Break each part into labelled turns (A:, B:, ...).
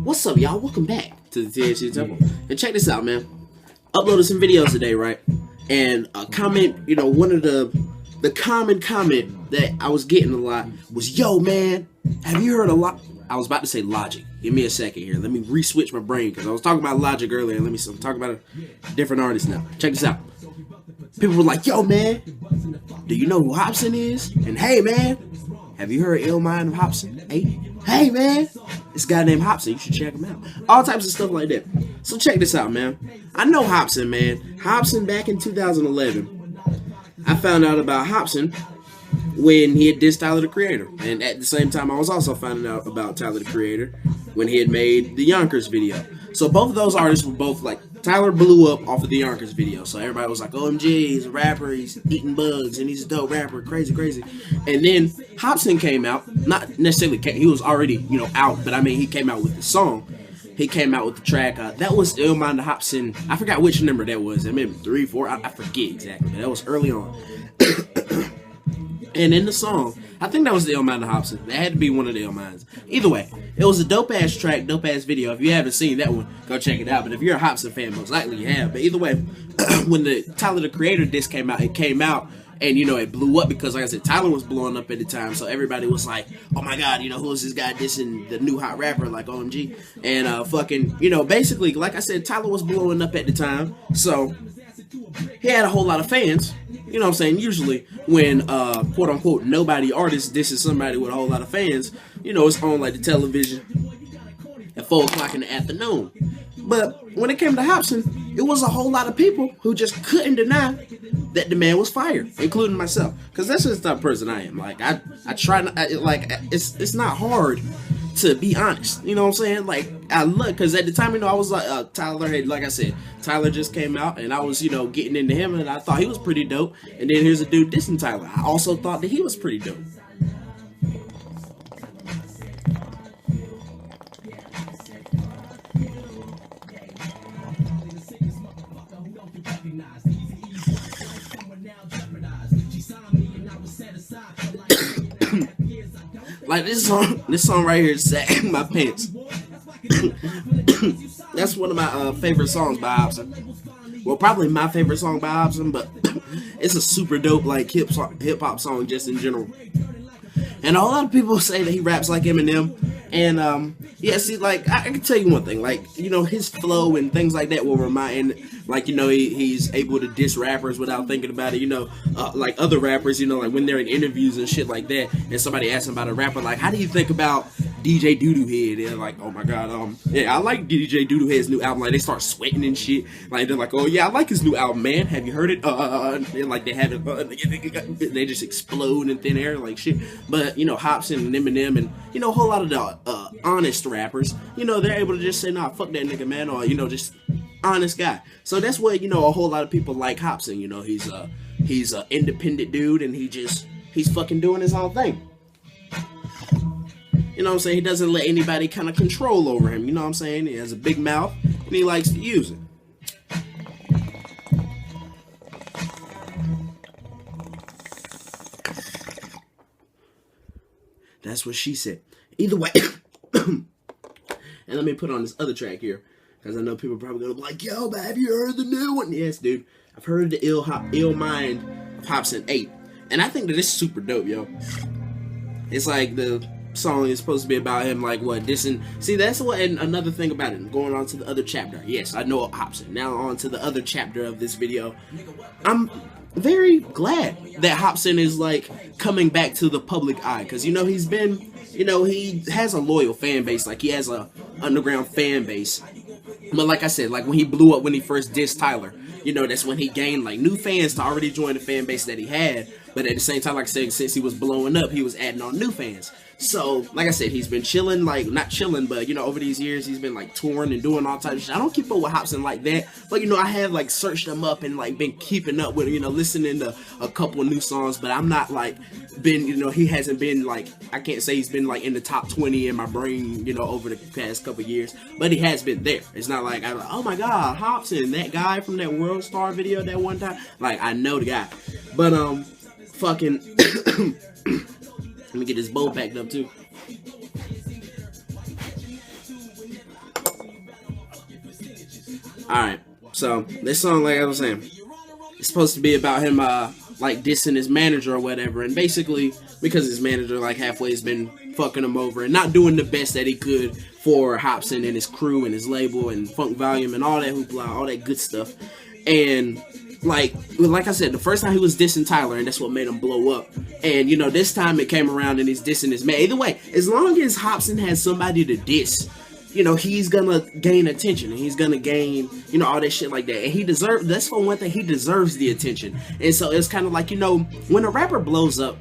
A: What's up, y'all? Welcome back to the THC Temple. And check this out, man. Uploaded some videos today, right? And a comment, one of the common comment that I was getting a lot was, yo, man, have you heard a lot? I was about to say Logic. Give me a second here. Let me re-switch my brain because I was talking about Logic earlier. I'm talking about a different artist now. Check this out. People were like, yo, man, do you know who Hopsin is? And hey, man, have you heard Ill Mind of Hopsin? Hey, man, this guy named Hopsin. You should check him out. All types of stuff like that. So check this out, man. I know Hopsin, man. Hopsin back in 2011. I found out about Hopsin when he had dissed Tyler, the Creator. And at the same time, I was also finding out about Tyler, the Creator when he had made the Yonkers video. So both of those artists were both like, Tyler blew up off of the Yonkers video. So everybody was like, OMG, he's a rapper, he's eating bugs, and he's a dope rapper, crazy. And then Hopsin came out, not necessarily, he was already, out, but I mean, he came out with the song. He came out with the track, that was Ill Mind of Hopsin. I forgot which number that was, maybe 3, 4, I forget exactly, but that was early on. And in the song, I think that was the Ill Mind of Hopsin. That had to be one of the Ill Minds. Either way, it was a dope-ass track, dope-ass video. If you haven't seen that one, go check it out. But if you're a Hopsin fan, most likely you have. But either way, when the Tyler, the Creator disc came out, it came out, and, it blew up because, like I said, Tyler was blowing up at the time. So everybody was like, oh, my God, who is this guy dissing the new hot rapper, like OMG? And, basically, like I said, Tyler was blowing up at the time. So he had a whole lot of fans. You know what I'm saying? Usually when, quote unquote, nobody artist disses somebody with a whole lot of fans, it's on like the television at 4 o'clock in the afternoon. But when it came to Hopsin, it was a whole lot of people who just couldn't deny that the man was fired, including myself. Because that's just the type of person I am. Like, I try not, it's not hard to be honest, you know what I'm saying? Like, I look, because at the time, I was like, Tyler had, like I said, Tyler just came out, and I was, getting into him, and I thought he was pretty dope, and then here's a dude dissing Tyler. I also thought that he was pretty dope. Like this song right here, Sagging My Pants. That's one of my favorite songs by Hopsin. Well, probably my favorite song by Hopsin, but it's a super dope like hip hop song just in general. And a lot of people say that he raps like Eminem. And yeah, see, like I can tell you one thing, like his flow and things like that will remind, like he's able to diss rappers without thinking about it. Like other rappers, like when they're in interviews and shit like that, and somebody asks them about a rapper, like, how do you think about DJ Doodoo Head? They're like, oh my God, yeah, I like DJ Doodoo Head's new album. Like they start sweating and shit. Like they're like, oh yeah, I like his new album, man. Have you heard it? And like they have it, they just explode in thin air like shit. But Hopsin and Eminem and a whole lot of the honest rappers, they're able to just say, nah, fuck that nigga, man, or just honest guy. So that's what a whole lot of people like Hopsin. He's a independent dude, and he's fucking doing his own thing. You know what I'm saying? He doesn't let anybody kind of control over him. You know what I'm saying? He has a big mouth, and he likes to use it. That's what she said. Either way, and let me put on this other track here, because I know people are probably going to be like, yo, but have you heard the new one? Yes, dude. I've heard the Ill Mind of Hopsin 8. And I think that it's super dope, yo. It's like the song is supposed to be about him, like, what, dissing. See, that's what, and another thing about it, going on to the other chapter. Yes, I know Hopsin. Now on to the other chapter of this video. I'm very glad that Hopsin is, like, coming back to the public eye. Because, he's been, he has a loyal fan base. Like, he has a underground fan base. But like I said, like, when he blew up, when he first dissed Tyler, that's when he gained, like, new fans to already join the fan base that he had. But at the same time, like I said, since he was blowing up, he was adding on new fans. So, like I said, he's been chilling, like, not chilling, but, over these years, he's been, like, touring and doing all types of shit. I don't keep up with Hopsin like that, but, I have, like, searched him up and, like, been keeping up with, listening to a couple of new songs, but I'm not, like, been, he hasn't been, like, I can't say he's been, like, in the top 20 in my brain, over the past couple of years, but he has been there. It's not like, I'm like, oh my God, Hopsin, that guy from that World Star video that one time, like, I know the guy, but, fucking, let me get this bowl packed up, too. Alright, so this song, like I was saying, it's supposed to be about him, like dissing his manager or whatever, and basically because his manager like halfway has been fucking him over and not doing the best that he could for Hopsin and his crew and his label and Funk Volume and all that hoopla, all that good stuff. And like I said, the first time he was dissing Tyler, and that's what made him blow up. And you know, this time it came around and he's dissing his man. Either way, as long as Hopsin has somebody to diss, you know, he's gonna gain attention and he's gonna gain, you know, all that shit like that. And that's for one thing, he deserves the attention. And so it's kind of like, you know, when a rapper blows up,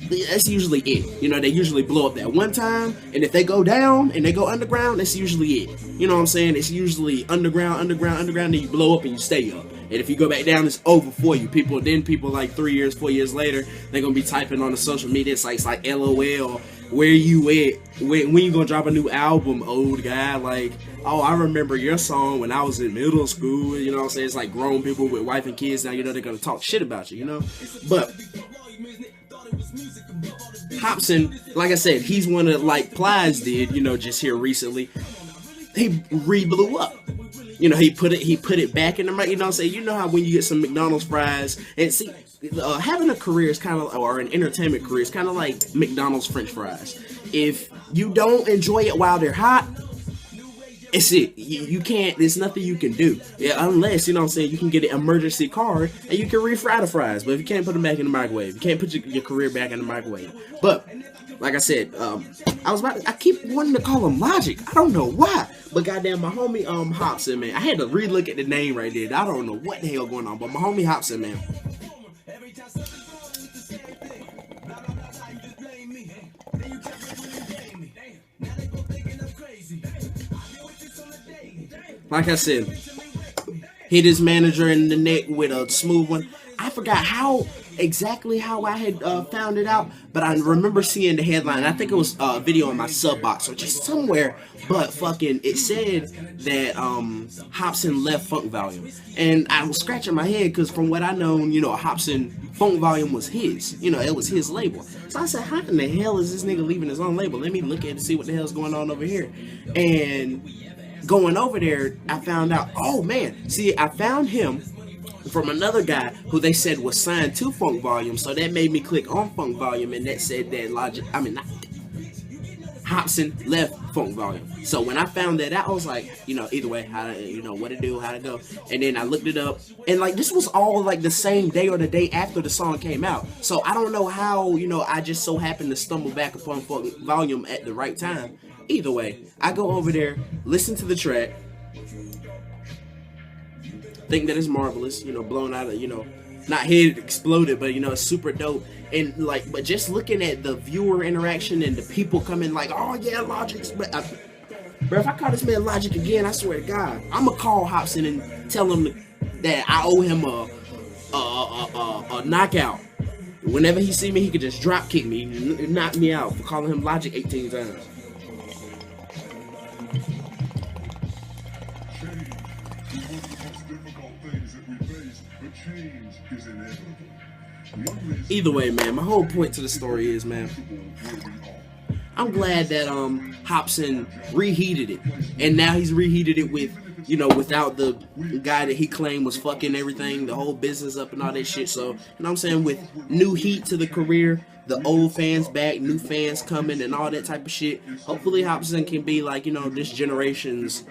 A: that's usually it. You know, they usually blow up that one time, and if they go down and they go underground, that's usually it. You know what I'm saying? It's usually underground, then you blow up and you stay up. And if you go back down, it's over for you. People like 3 years, 4 years later, they're gonna be typing on the social media sites like LOL, where you at? When you gonna drop a new album, old guy? Like, oh, I remember your song when I was in middle school. You know what I'm saying? It's like grown people with wife and kids now, you know, they're gonna talk shit about you, you know? But Hopsin, like I said, he's one of, like Plies did, you know, just here recently. He re-blew up. You know, he put it back in the mic. You know what I'm saying? You know how when you get some McDonald's fries, and see, having a career is kind of, or an entertainment career is kind of like McDonald's French fries. If you don't enjoy it while they're hot, it's it. You can't, there's nothing you can do. Yeah, unless, you know what I'm saying, you can get an emergency card and you can refry the fries. But if you can't put them back in the microwave, you can't put your career back in the microwave. But, like I said, I keep wanting to call him Logic. I don't know why. But goddamn, my homie Hopsin, man, I had to re-look at the name right there. I don't know what the hell going on. But my homie Hopsin, man. Like I said, hit his manager in the neck with a smooth one. I forgot exactly how I had found it out, but I remember seeing the headline. I think it was a video in my sub box or just somewhere, but fucking it said that Hopsin left Funk Volume, and I was scratching my head because from what I know, you know, Hopsin Funk Volume was his, you know, it was his label. So I said, how in the hell is this nigga leaving his own label? Let me look at it and see what the hell's going on over here. And going over there, I found out, oh man, see, I found him from another guy who they said was signed to Funk Volume, so that made me click on Funk Volume, and that said that Hopsin left Funk Volume. So when I found that out, I was like, you know, either way, how to, you know, what to do, how to go. And then I looked it up, and like this was all like the same day or the day after the song came out. So I don't know how, you know, I just so happened to stumble back upon Funk Volume at the right time. Either way, I go over there, listen to the track, think that it's marvelous, you know, blown out of, you know, not head exploded, but you know, it's super dope. And like, but just looking at the viewer interaction and the people coming like, oh yeah, Logic's, bro, if I call this man Logic again, I swear to God, I'm gonna call Hopsin and tell him that I owe him a knockout. Whenever he see me, he could just drop kick me, knock me out for calling him Logic 18 times. Either way, man, my whole point to the story is, man, I'm glad that Hopsin reheated it, and now he's reheated it with, you know, without the guy that he claimed was fucking everything, the whole business up and all that shit. So, you know what I'm saying, with new heat to the career, the old fans back, new fans coming, and all that type of shit. Hopefully Hopsin can be like, you know, this generation's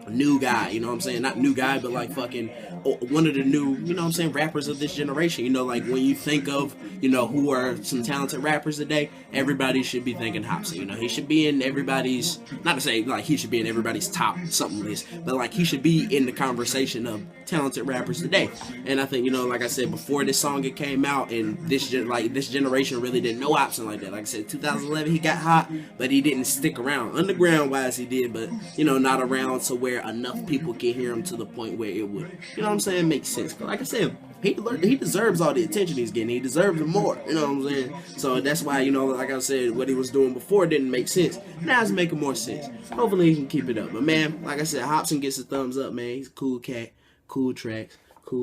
A: new guy, you know what I'm saying? Not new guy, but like fucking one of the new, you know what I'm saying, rappers of this generation. You know, like when you think of, you know, who are some talented rappers today, everybody should be thinking Hopsin. You know, he should be in everybody's, not to say like he should be in everybody's top something list, but like he should be in the conversation of talented rappers today. And I think, you know, like I said, before this song it came out, and this generation really didn't know Hopsin like that. Like I said, 2011 he got hot, but he didn't stick around. Underground wise he did, but you know, not around to where enough people can hear him to the point where it would, you know what I'm saying, make sense. Like I said, he deserves all the attention he's getting. He deserves it more, you know what I'm saying? So that's why, you know, like I said, what he was doing before didn't make sense. Now it's making more sense. Hopefully he can keep it up. But man, like I said, Hopsin gets a thumbs up, man. He's a cool cat, cool tracks, cool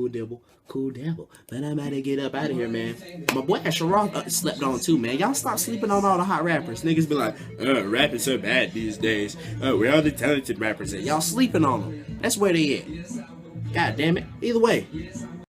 A: cool devil. But I'm about to get up out of here, man. My boy Asher Roth slept on too, man. Y'all stop sleeping on all the hot rappers. Niggas be like, rapping so bad these days. Where all the talented rappers at? Y'all sleeping on them. That's where they at. God damn it. Either way,